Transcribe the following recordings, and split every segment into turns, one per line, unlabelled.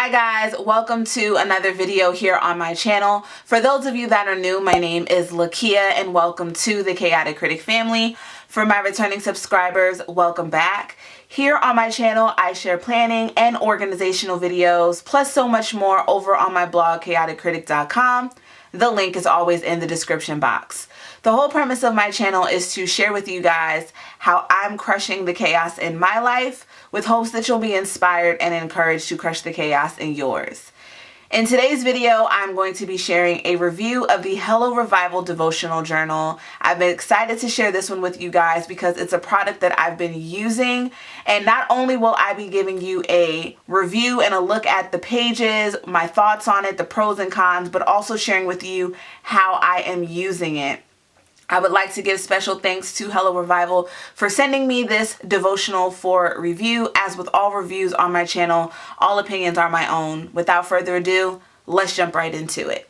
Hi guys, welcome to another video here on my channel. For those of you that are new, my name is Lakia and welcome to the Chaotic Critic family. For my returning subscribers, welcome back. Here on my channel, I share planning and organizational videos, plus so much more over on my blog, chaoticcritic.com. The link is always in the description box. The whole premise of my channel is to share with you guys how I'm crushing the chaos in my life with hopes that you'll be inspired and encouraged to crush the chaos in yours. In today's video, I'm going to be sharing a review of the Hello Revival Devotional Journal. I've been excited to share this one with you guys because it's a product that I've been using. And not only will I be giving you a review and a look at the pages, my thoughts on it, the pros and cons, but also sharing with you how I am using it. I would like to give special thanks to Hello Revival for sending me this devotional for review. As with all reviews on my channel, all opinions are my own. Without further ado, let's jump right into it.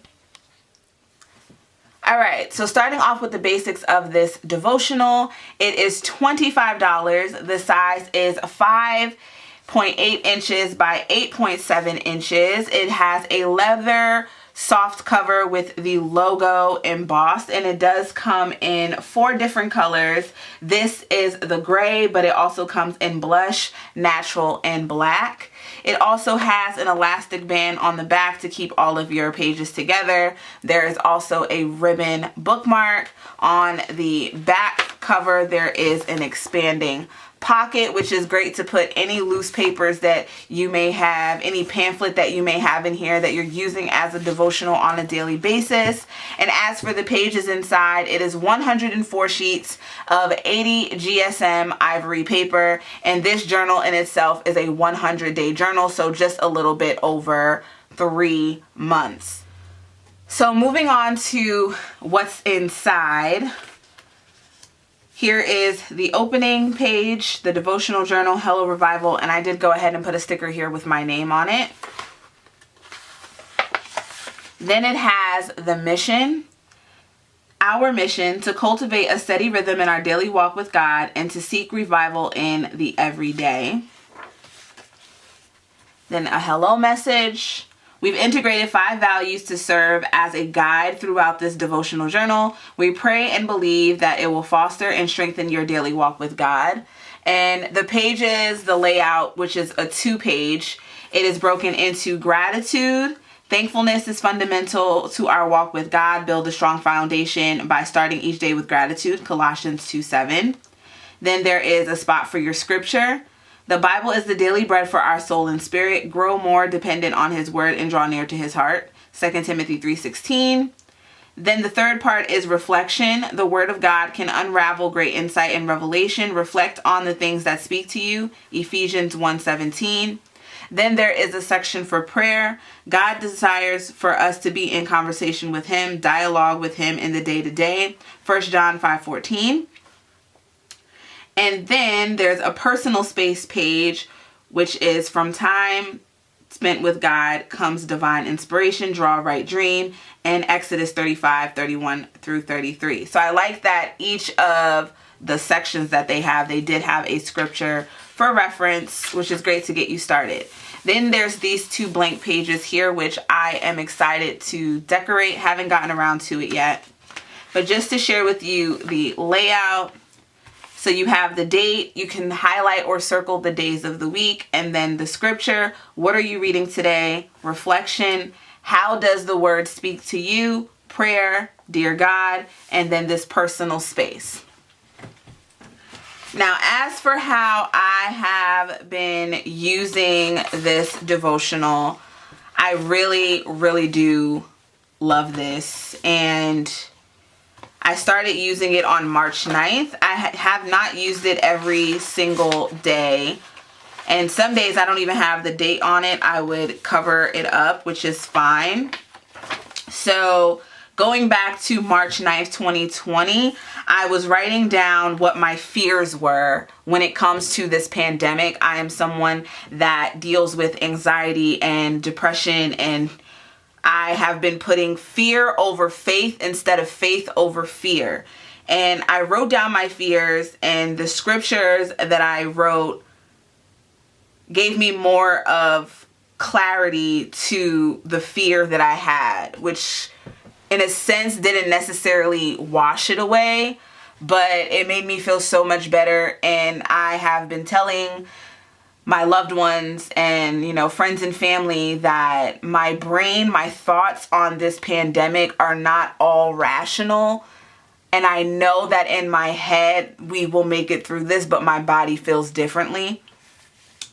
Alright, so starting off with the basics of this devotional, it is $25. The size is 5.8 inches by 8.7 inches. It has a leather soft cover with the logo embossed, and it does come in 4 different colors. This is the gray, but it also comes in blush, natural, and black. It also has an elastic band on the back to keep all of your pages together. There is also a ribbon bookmark. On the back cover, there is an expanding pocket, which is great to put any loose papers that you may have, any pamphlet that you may have in here that you're using as a devotional on a daily basis. And as for the pages inside, it is 104 sheets of 80 GSM ivory paper, and this journal in itself is a 100-day journal, so just a little bit over 3 months. So moving on to what's inside. Here is the opening page, the devotional journal, Hello Revival, and I did go ahead and put a sticker here with my name on it. Then it has the mission. Our mission: to cultivate a steady rhythm in our daily walk with God and to seek revival in the everyday. Then a hello message. We've integrated 5 values to serve as a guide throughout this devotional journal. We pray and believe that it will foster and strengthen your daily walk with God. And the pages, the layout, which is a 2-page, it is broken into gratitude. Thankfulness is fundamental to our walk with God. Build a strong foundation by starting each day with gratitude, Colossians 2:7. Then there is a spot for your scripture. The Bible is the daily bread for our soul and spirit. Grow more dependent on His word and draw near to His heart. 2 Timothy 3:16. Then the third part is reflection. The word of God can unravel great insight and revelation. Reflect on the things that speak to you. Ephesians 1:17. Then there is a section for prayer. God desires for us to be in conversation with Him, dialogue with Him in the day-to-day. 1 John 5:14. And then there's a personal space page, which is from time spent with God comes divine inspiration, draw a right dream, and Exodus 35:31 through 33. So I like that each of the sections that they did have a scripture for reference, which is great to get you started. Then there's these 2 blank pages here, which I am excited to decorate. Haven't gotten around to it yet. But just to share with you the layout. So you have the date, you can highlight or circle the days of the week, and then the scripture. What are you reading today? Reflection. How does the word speak to you? Prayer, dear God, and then this personal space. Now, as for how I have been using this devotional, I really do love this. And I started using it on March 9th. I have not used it every single day. And some days I don't even have the date on it. I would cover it up, which is fine. So going back to March 9th, 2020, I was writing down what my fears were when it comes to this pandemic. I am someone that deals with anxiety and depression, and I have been putting fear over faith instead of faith over fear. And I wrote down my fears, and the scriptures that I wrote gave me more of clarity to the fear that I had, which in a sense didn't necessarily wash it away, but it made me feel so much better. And I have been telling my loved ones and, friends and family that my brain, my thoughts on this pandemic are not all rational. And I know that in my head, we will make it through this, but my body feels differently.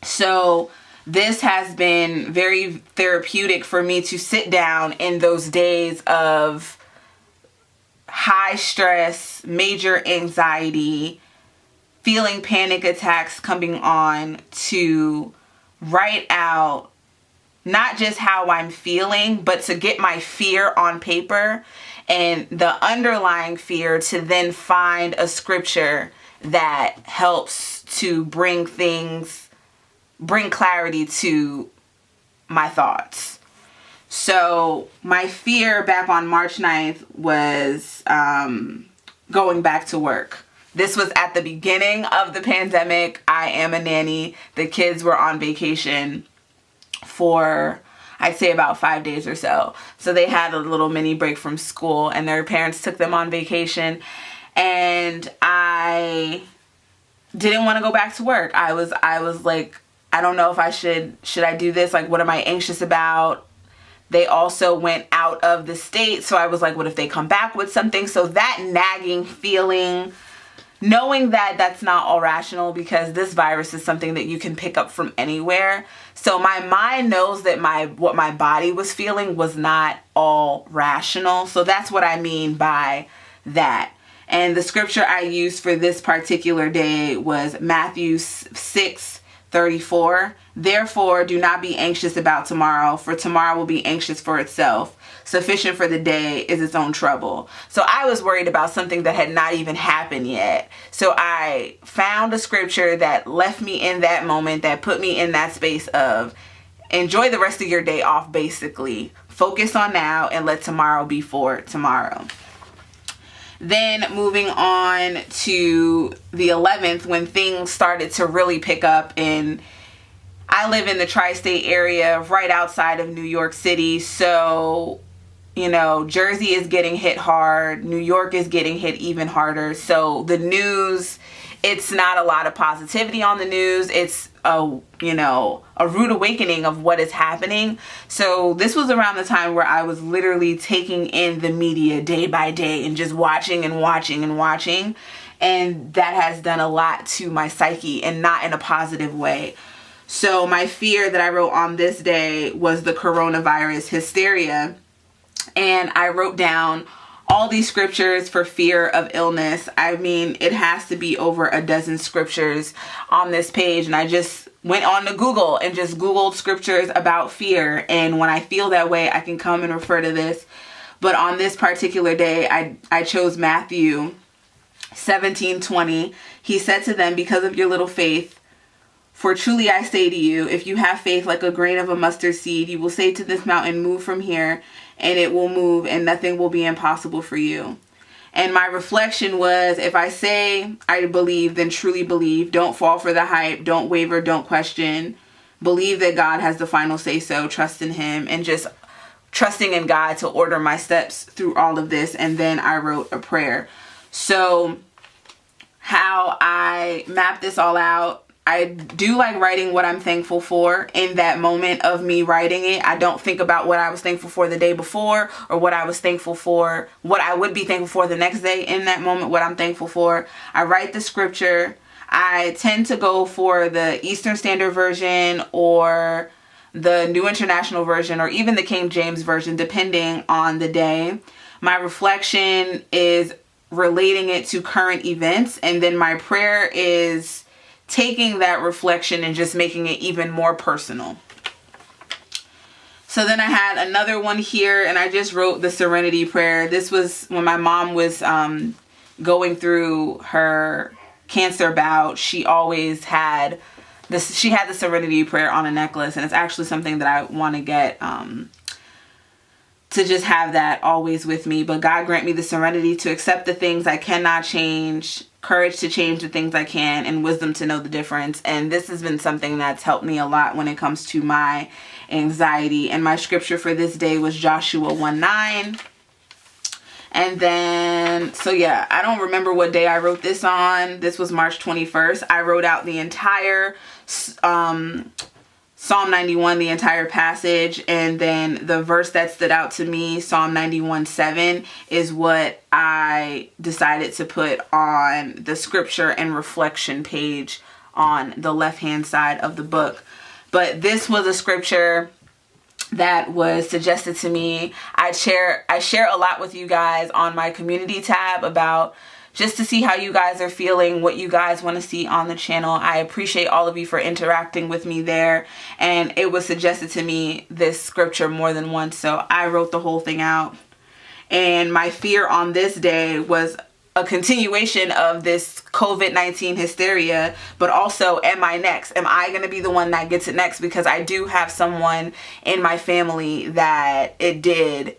So this has been very therapeutic for me to sit down in those days of high stress, major anxiety, feeling panic attacks coming on, to write out not just how I'm feeling, but to get my fear on paper and the underlying fear, to then find a scripture that helps to bring clarity to my thoughts. So my fear back on March 9th was going back to work. This was at the beginning of the pandemic. I am a nanny. The kids were on vacation for, I'd say, about 5 days or so. So they had a little mini break from school and their parents took them on vacation. And I didn't want to go back to work. I was like, I don't know if I should I do this? Like, what am I anxious about? They also went out of the state. So I was like, what if they come back with something? So that nagging feeling, knowing that that's not all rational, because this virus is something that you can pick up from anywhere. So my mind knows that what my body was feeling was not all rational. So that's what I mean by that. And the scripture I used for this particular day was Matthew 6:34. Therefore, do not be anxious about tomorrow, for tomorrow will be anxious for itself. Sufficient for the day is its own trouble. So I was worried about something that had not even happened yet. So I found a scripture that left me in that moment, that put me in that space of enjoy the rest of your day off, basically. Focus on now and let tomorrow be for tomorrow. Then moving on to the 11th, when things started to really pick up, and I live in the tri-state area right outside of New York City. So, Jersey is getting hit hard. New York is getting hit even harder. So the news, it's not a lot of positivity on the news. It's a rude awakening of what is happening. So this was around the time where I was literally taking in the media day by day and just watching and watching and watching. And that has done a lot to my psyche, and not in a positive way. So my fear that I wrote on this day was the coronavirus hysteria. And I wrote down all these scriptures for fear of illness. I mean, it has to be over a dozen scriptures on this page. And I just went on to Google and just Googled scriptures about fear. And when I feel that way, I can come and refer to this. But on this particular day, I chose Matthew 17:20. He said to them, because of your little faith, for truly I say to you, if you have faith like a grain of a mustard seed, you will say to this mountain, move from here, and it will move, and nothing will be impossible for you. And my reflection was, if I say I believe, then truly believe. Don't fall for the hype. Don't waver. Don't question. Believe that God has the final say so. Trust in Him, and just trusting in God to order my steps through all of this. And then I wrote a prayer. So how I map this all out, I do like writing what I'm thankful for in that moment of me writing it. I don't think about what I was thankful for the day before, or what I was thankful for, what I would be thankful for the next day. In that moment, what I'm thankful for, I write the scripture. I tend to go for the Eastern Standard Version or the New International Version, or even the King James Version, depending on the day. My reflection is relating it to current events, and then my prayer is taking that reflection and just making it even more personal. So then I had another one here, and I just wrote the Serenity Prayer. This was when my mom was going through her cancer bout. She always had this. She had the Serenity Prayer on a necklace, and it's actually something that I want to get to just have that always with me. But God grant me the serenity to accept the things I cannot change, courage to change the things I can, and wisdom to know the difference. And this has been something that's helped me a lot when it comes to my anxiety. And my scripture for this day was Joshua 1:9. And then, so yeah, I don't remember what day I wrote this on. This was March 21st. I wrote out the entire Psalm 91, the entire passage, and then the verse that stood out to me, Psalm 91:7, is what I decided to put on the scripture and reflection page on the left-hand side of the book. But this was a scripture that was suggested to me. I share a lot with you guys on my community tab about just to see how you guys are feeling, what you guys want to see on the channel. I appreciate all of you for interacting with me there. And it was suggested to me, this scripture, more than once. So I wrote the whole thing out. And my fear on this day was a continuation of this COVID-19 hysteria, but also, am I next? Am I going to be the one that gets it next? Because I do have someone in my family that it did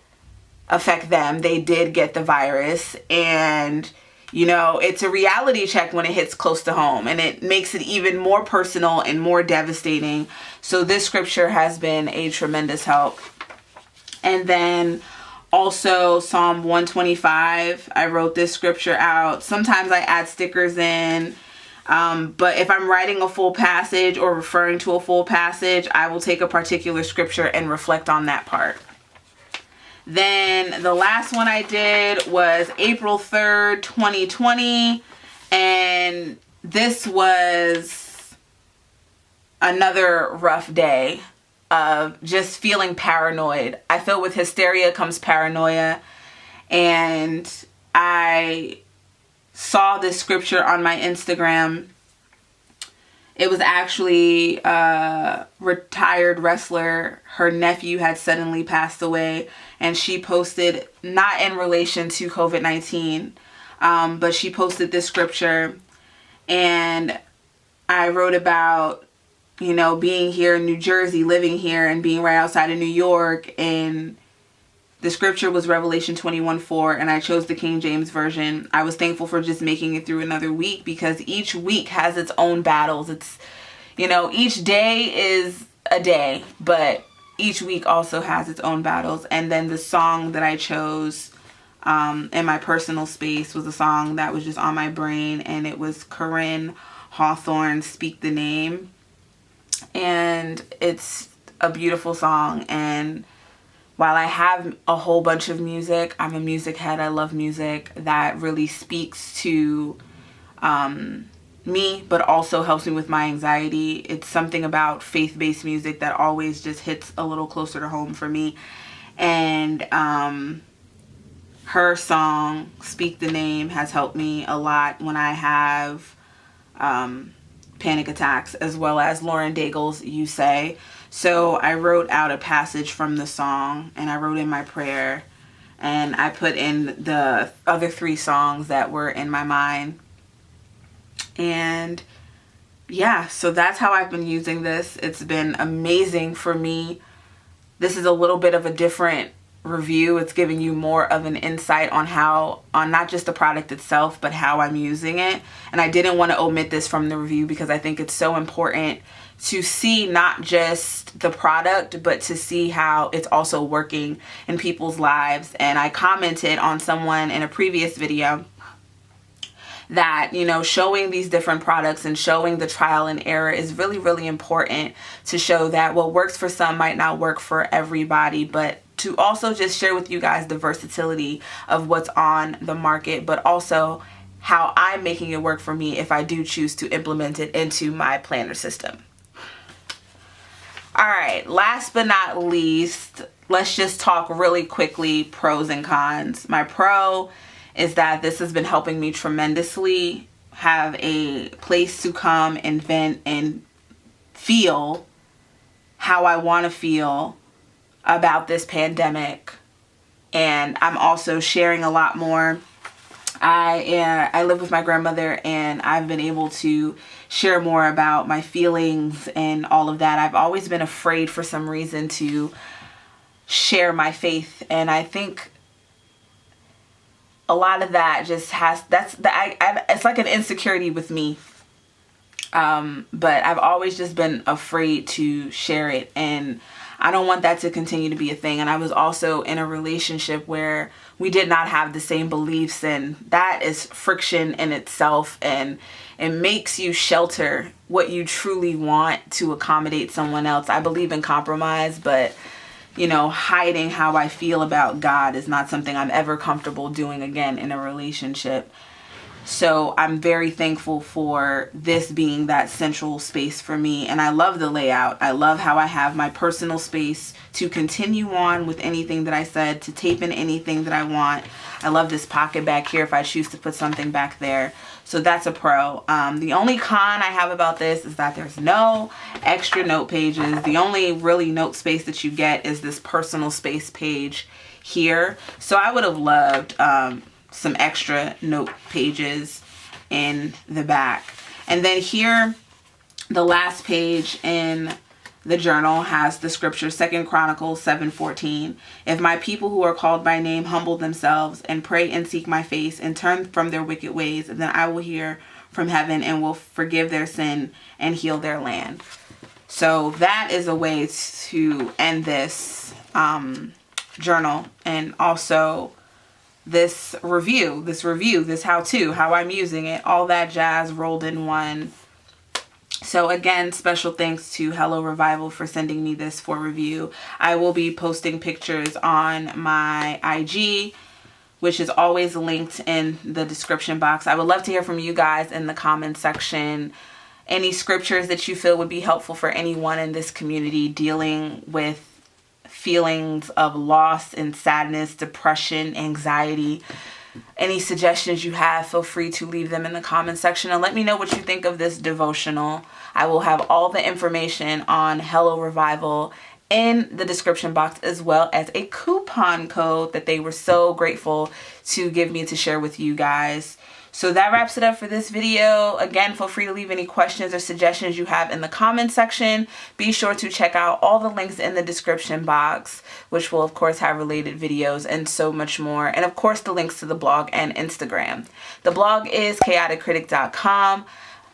affect them. They did get the virus, and you know, it's a reality check when it hits close to home, and it makes it even more personal and more devastating. So this scripture has been a tremendous help. And then also Psalm 125, I wrote this scripture out. Sometimes I add stickers in, but if I'm writing a full passage or referring to a full passage, I will take a particular scripture and reflect on that part. Then the last one I did was April 3rd, 2020. And this was another rough day of just feeling paranoid. I feel with hysteria comes paranoia. And I saw this scripture on my Instagram. It was actually a retired wrestler. Her nephew had suddenly passed away, and she posted, not in relation to COVID-19, but she posted this scripture, and I wrote about, you know, being here in New Jersey, living here, and being right outside of New York, and the scripture was Revelation 21:4, and I chose the King James Version. I was thankful for just making it through another week, because each week has its own battles. It's, you know, each day is a day, but each week also has its own battles. And then the song that I chose in my personal space was a song that was just on my brain, and it was Corinne Hawthorne's Speak the Name. And it's a beautiful song, and while I have a whole bunch of music, I'm a music head, I love music that really speaks to me, but also helps me with my anxiety. It's something about faith-based music that always just hits a little closer to home for me. And her song, Speak the Name, has helped me a lot when I have panic attacks, as well as Lauren Daigle's You Say. So I wrote out a passage from the song, and I wrote in my prayer, and I put in the other 3 songs that were in my mind. And yeah, so that's how I've been using this. It's been amazing for me. This is a little bit of a different review. It's giving you more of an insight on not just the product itself, but how I'm using it. And I didn't want to omit this from the review, because I think it's so important to see not just the product, but to see how it's also working in people's lives. And I commented on someone in a previous video that, you know, showing these different products and showing the trial and error is really, really important, to show that what works for some might not work for everybody, but to also just share with you guys the versatility of what's on the market, but also how I'm making it work for me if I do choose to implement it into my planner system. All right, last but not least, let's just talk really quickly pros and cons. My pro is that this has been helping me tremendously have a place to come and vent and feel how I want to feel about this pandemic. And I'm also sharing a lot more. I live with my grandmother, and I've been able to share more about my feelings and all of that. I've always been afraid for some reason to share my faith. And I think a lot of that just has, it's like an insecurity with me. But I've always just been afraid to share it, and I don't want that to continue to be a thing. And I was also in a relationship where we did not have the same beliefs, and that is friction in itself, and it makes you shelter what you truly want to accommodate someone else. I believe in compromise, but hiding how I feel about God is not something I'm ever comfortable doing again in a relationship. So I'm very thankful for this being that central space for me. And I love the layout. I love how I have my personal space to continue on with anything that I said, to tape in anything that I want. I love this pocket back here if I choose to put something back there. So that's a pro. The only con I have about this is that there's no extra note pages. The only really note space that you get is this personal space page here. So I would have loved some extra note pages in the back. And then here, the last page in the journal has the scripture, 2 Chronicles 7:14. If my people who are called by name humble themselves and pray and seek my face and turn from their wicked ways, then I will hear from heaven and will forgive their sin and heal their land. So that is a way to end this journal, and also this review, this how-to, how I'm using it, all that jazz rolled in one. So again, special thanks to Hello Revival for sending me this for review. I will be posting pictures on my IG, which is always linked in the description box. I would love to hear from you guys in the comment section. Any scriptures that you feel would be helpful for anyone in this community dealing with feelings of loss and sadness, depression, anxiety. Any suggestions you have, feel free to leave them in the comment section and let me know what you think of this devotional. I will have all the information on Hello Revival in the description box, as well as a coupon code that they were so grateful to give me to share with you guys. So that wraps it up for this video. Again, feel free to leave any questions or suggestions you have in the comment section. Be sure to check out all the links in the description box, which will of course have related videos and so much more. And of course the links to the blog and Instagram. The blog is chaoticcritic.com.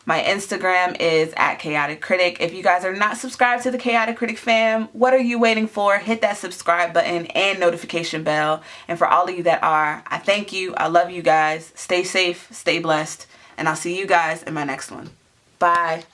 My Instagram is @chaoticcritic. If you guys are not subscribed to the Chaotic Critic fam, what are you waiting for? Hit that subscribe button and notification bell. And for all of you that are, I thank you. I love you guys. Stay safe, stay blessed, and I'll see you guys in my next one. Bye.